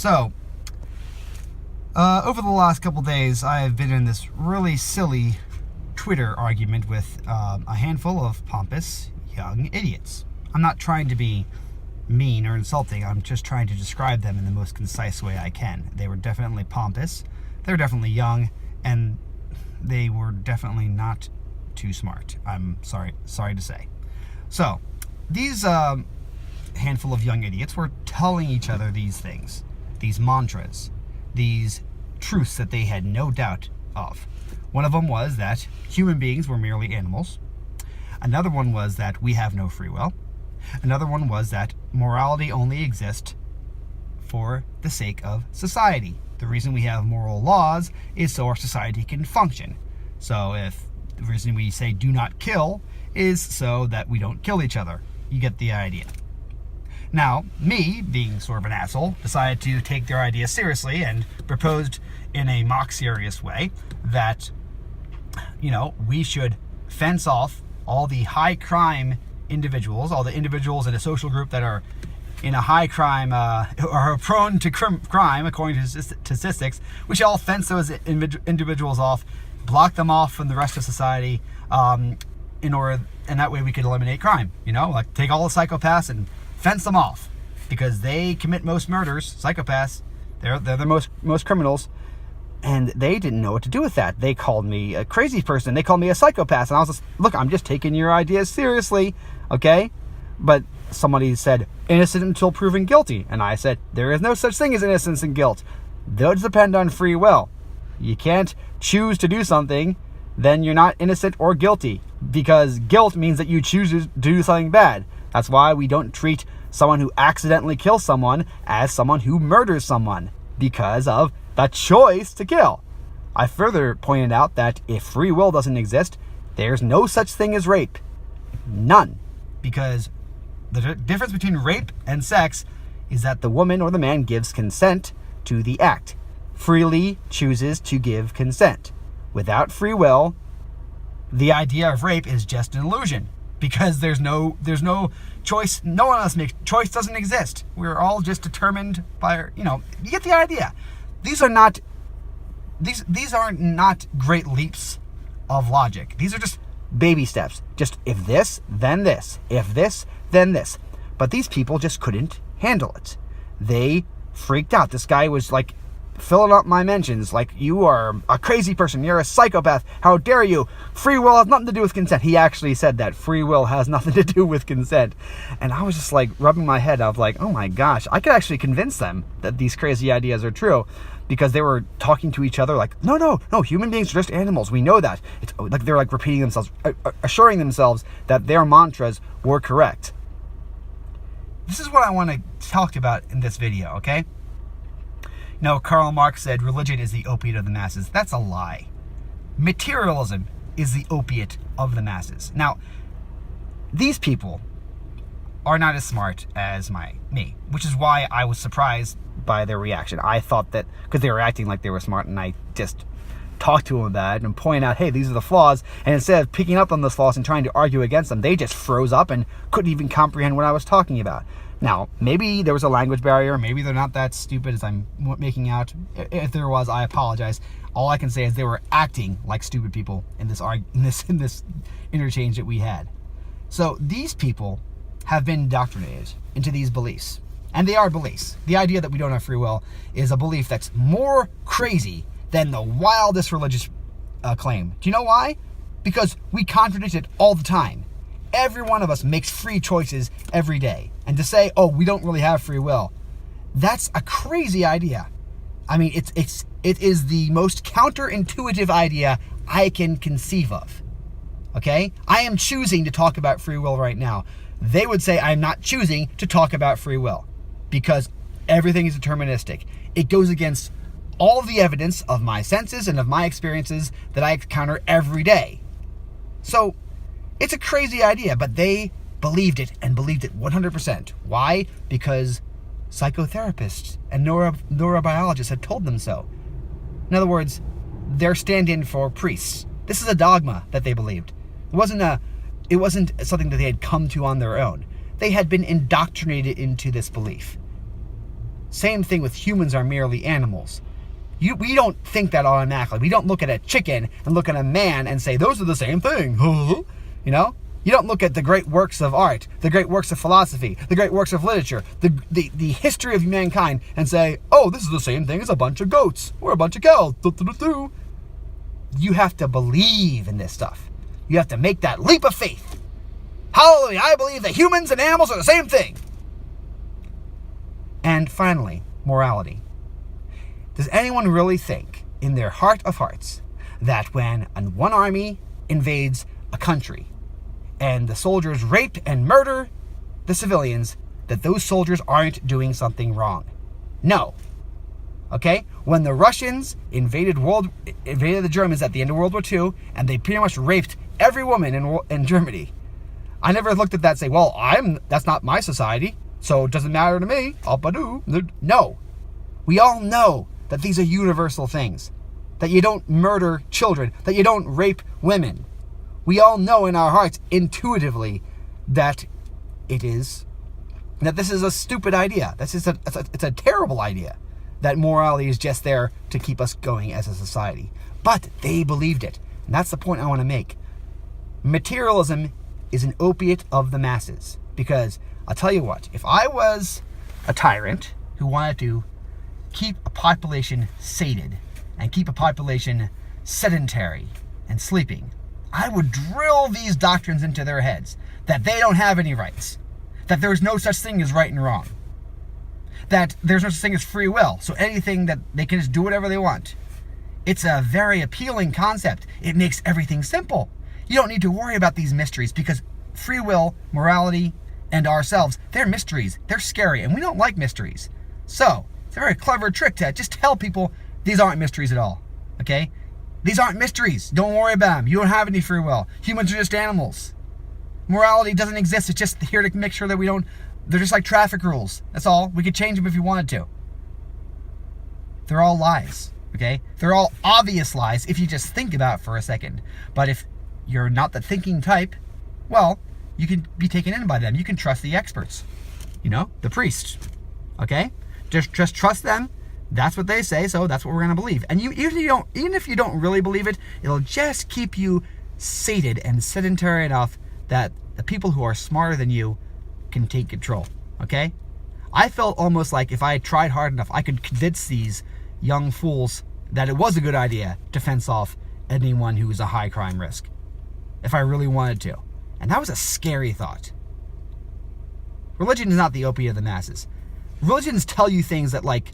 So, over the last couple days, I have been in this really silly Twitter argument with a handful of pompous young idiots. I'm not trying to be mean or insulting. I'm just trying to describe them in the most concise way I can. They were definitely pompous. They were definitely young, and they were definitely not too smart. I'm sorry to say. So, these handful of young idiots were telling each other these things, these mantras, these truths that they had no doubt of. One of them was that human beings were merely animals. Another one was that we have no free will. Another one was that morality only exists for the sake of society. The reason we have moral laws is so our society can function. So if the reason we say do not kill is so that we don't kill each other. You get the idea. Now, me, being sort of an asshole, decided to take their idea seriously and proposed in a mock serious way that, we should fence off all the high crime individuals, all the individuals in a social group that are in a high crime, are prone to crime, according to statistics. We should all fence those individuals off, block them off from the rest of society, and that way we could eliminate crime. Like take all the psychopaths and fence them off, because they commit most murders. Psychopaths, they're the most criminals, and they didn't know what to do with that. They called me a crazy person. They called me a psychopath, and I was just, look, I'm just taking your ideas seriously, okay? But somebody said, innocent until proven guilty, and I said, there is no such thing as innocence and guilt. Those depend on free will. You can't choose to do something, then you're not innocent or guilty, because guilt means that you choose to do something bad. That's why we don't treat someone who accidentally kills someone as someone who murders someone, because of the choice to kill. I further pointed out that if free will doesn't exist, there's no such thing as rape. None. Because the difference between rape and sex is that the woman or the man gives consent to the act, freely chooses to give consent. Without free will, the idea of rape is just an illusion, because there's no choice. No one else makes choice. Doesn't exist. We're all just determined by you get the idea. These are not great leaps of logic. These are just baby steps. Just if this, then this. If this, then this. But these people just couldn't handle it. They freaked out. This guy was like filling up my mentions like, you are a crazy person, you're a psychopath, how dare you, free will has nothing to do with consent. He actually said that free will has nothing to do with consent. And I was just like rubbing my head. I was like, oh my gosh, I could actually convince them that these crazy ideas are true, because they were talking to each other like, no, human beings are just animals, we know that. It's like they're like repeating themselves, assuring themselves that their mantras were correct. This is what I want to talk about in this video, okay? Karl Marx said religion is the opiate of the masses. That's a lie. Materialism is the opiate of the masses. Now, these people are not as smart as me, which is why I was surprised by their reaction. I thought that, because they were acting like they were smart, and I just talked to them about it and pointed out, hey, these are the flaws, and instead of picking up on those flaws and trying to argue against them, they just froze up and couldn't even comprehend what I was talking about. Now, maybe there was a language barrier. Maybe they're not that stupid as I'm making out. If there was, I apologize. All I can say is they were acting like stupid people in this interchange that we had. So these people have been indoctrinated into these beliefs, and they are beliefs. The idea that we don't have free will is a belief that's more crazy than the wildest religious claim. Do you know why? Because we contradict it all the time. Every one of us makes free choices every day. And to say, oh, we don't really have free will, that's a crazy idea. I mean, it is the most counterintuitive idea I can conceive of. Okay? I am choosing to talk about free will right now. They would say I'm not choosing to talk about free will, because everything is deterministic. It goes against all of the evidence of my senses and of my experiences that I encounter every day. So, it's a crazy idea, but they believed it, and believed it 100%. Why? Because psychotherapists and neurobiologists had told them so. In other words, they're stand-in for priests. This is a dogma that they believed. It wasn't something that they had come to on their own. They had been indoctrinated into this belief. Same thing with humans are merely animals. We don't think that automatically. We don't look at a chicken and look at a man and say, those are the same thing. You know? You don't look at the great works of art, the great works of philosophy, the great works of literature, the history of mankind and say, oh, this is the same thing as a bunch of goats or a bunch of cows. You have to believe in this stuff. You have to make that leap of faith. Hallelujah, I believe that humans and animals are the same thing. And finally, morality. Does anyone really think, in their heart of hearts, that when one army invades a country and the soldiers rape and murder the civilians, that those soldiers aren't doing something wrong? No. Okay? When the Russians invaded the Germans at the end of World War II, and they pretty much raped every woman in Germany, I never looked at that and say, well, that's not my society, so it doesn't matter to me. No. We all know that these are universal things. That you don't murder children. That you don't rape women. We all know in our hearts intuitively that this is a stupid idea. It's a terrible idea. That morality is just there to keep us going as a society. But they believed it. And that's the point I want to make. Materialism is an opiate of the masses. Because I'll tell you what, if I was a tyrant who wanted to keep a population sated and keep a population sedentary and sleeping, I would drill these doctrines into their heads that they don't have any rights, that there's no such thing as right and wrong, that there's no such thing as free will, so anything that they can just do whatever they want. It's a very appealing concept. It makes everything simple. You don't need to worry about these mysteries because free will, morality, and ourselves, they're mysteries. They're scary, and we don't like mysteries. So, it's a very clever trick to just tell people these aren't mysteries at all, okay? These aren't mysteries. Don't worry about them. You don't have any free will. Humans are just animals. Morality doesn't exist. It's just here to make sure that we don't... They're just like traffic rules. That's all. We could change them if we wanted to. They're all lies, okay? They're all obvious lies if you just think about it for a second. But if you're not the thinking type, well, you can be taken in by them. You can trust the experts. You know, the priest, okay? Just trust them. That's what they say, so that's what we're going to believe. And even if you don't really believe it, it'll just keep you sated and sedentary enough that the people who are smarter than you can take control, okay? I felt almost like if I tried hard enough, I could convince these young fools that it was a good idea to fence off anyone who was a high crime risk, if I really wanted to. And that was a scary thought. Religion is not the opiate of the masses. Religions tell you things that, like,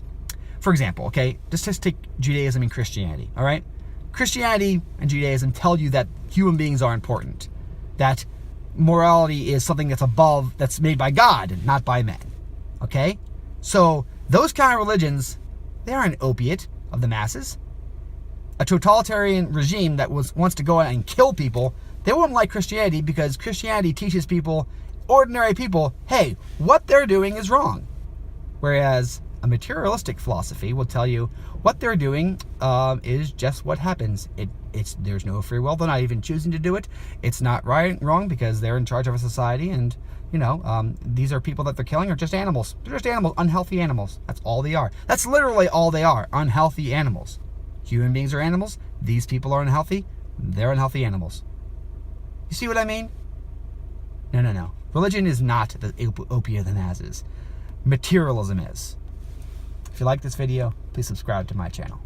for example, okay, just take Judaism and Christianity, all right? Christianity and Judaism tell you that human beings are important, that morality is something that's above, that's made by God, not by men, okay? So those kind of religions, they are an opiate of the masses. A totalitarian regime that wants to go out and kill people, they won't like Christianity because Christianity teaches people, ordinary people, hey, what they're doing is wrong. Whereas a materialistic philosophy will tell you what they're doing is just what happens. There's no free will. They're not even choosing to do it. It's not right, wrong, because they're in charge of a society, and these are people that they're killing are just animals. They're just animals, unhealthy animals. That's all they are. That's literally all they are, unhealthy animals. Human beings are animals. These people are unhealthy. They're unhealthy animals. You see what I mean? No. Religion is not the opiate of the masses. Materialism is. If you like this video, please subscribe to my channel.